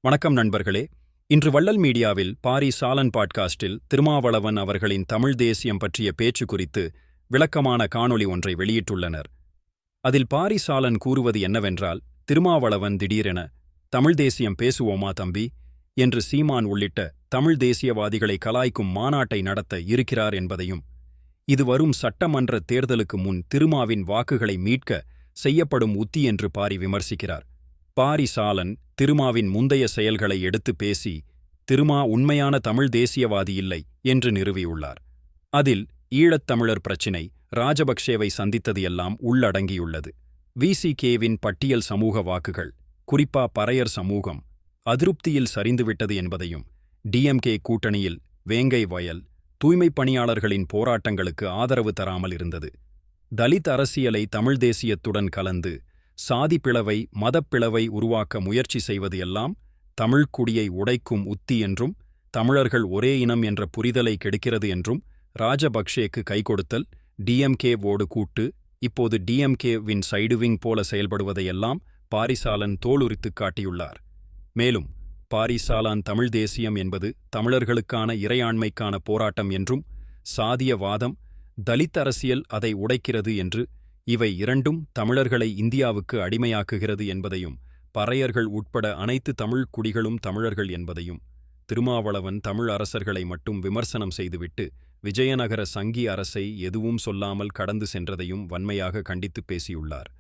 வணக்கம் நண்பர்களே. இன்று வள்ளல் மீடியாவில் பாரி சாலன் பாட்காஸ்டில் திருமாவளவன் அவர்களின் தமிழ் தேசியம் பற்றிய பேச்சு குறித்து விளக்கமான காணொளி ஒன்றை வெளியிட்டுள்ளனர். அதில் பாரி சாலன் கூறுவது என்னவென்றால், திருமாவளவன் திடீரென தமிழ் தேசியம் பேசுவோமா தம்பி என்று சீமான் உள்ளிட்ட தமிழ் தேசியவாதிகளை கலாய்க்கும் மாநாட்டை நடத்த இருக்கிறார் என்பதையும், இது வரும் சட்டமன்ற தேர்தலுக்கு முன் திருமாவின் வாக்குகளை மீட்க செய்யப்படும் உத்தி என்று பாரி விமர்சிக்கிறார். பாரி சாலன் திருமாவின் முந்தைய செயல்களை எடுத்து பேசி, திருமா உண்மையான தமிழ் தேசியவாதி இல்லை என்று நிறுவியுள்ளார். அதில் ஈழத்தமிழர் பிரச்சினை, ராஜபக்சேவை சந்தித்தது எல்லாம் உள்ளடங்கியுள்ளது. விசிகேவின் பட்டியல் சமூக வாக்குகள், குறிப்பா பறையர் சமூகம் அதிருப்தியில் சரிந்துவிட்டது என்பதையும், டிஎம்கே கூட்டணியில் வேங்கை வயல் தூய்மைப் பணியாளர்களின் போராட்டங்களுக்கு ஆதரவு தராமல் இருந்தது, தலித் அரசியலை தமிழ் தேசியத்துடன் கலந்து சாதி பிளவை மதப்பிளவை உருவாக்க முயற்சி செய்வது எல்லாம் தமிழ்க் குடியை உடைக்கும் உத்தி என்றும், தமிழர்கள் ஒரே இனம் என்ற புரிதலை கெடுக்கிறது என்றும், ராஜபக்சேக்கு கைகொடுத்தல், டிஎம்கேவோடு கூட்டு, இப்போது டிஎம்கேவின் சைடுவிங் போல செயல்படுவதையெல்லாம் பாரிசாலன் தோலுரித்துக் காட்டியுள்ளார். மேலும் பாரிசாலன் தமிழ் தேசியம் என்பது தமிழர்களுக்கான இறையாண்மைக்கான போராட்டம் என்றும், சாதியவாதம் தலித் அரசியல் அதை உடைக்கிறது என்று, இவை இரண்டும் தமிழர்களை இந்தியாவுக்கு அடிமையாக்குகிறது என்பதையும், பறையர்கள் உட்பட அனைத்து தமிழ் குடிகளும் தமிழர்கள் என்பதையும், திருமாவளவன் தமிழ் அரசர்களை மட்டும் விமர்சனம் செய்துவிட்டு விஜயநகர சங்கி அரசை எதுவும் சொல்லாமல் கடந்து சென்றதையும் வன்மையாக கண்டித்துப் பேசியுள்ளார்.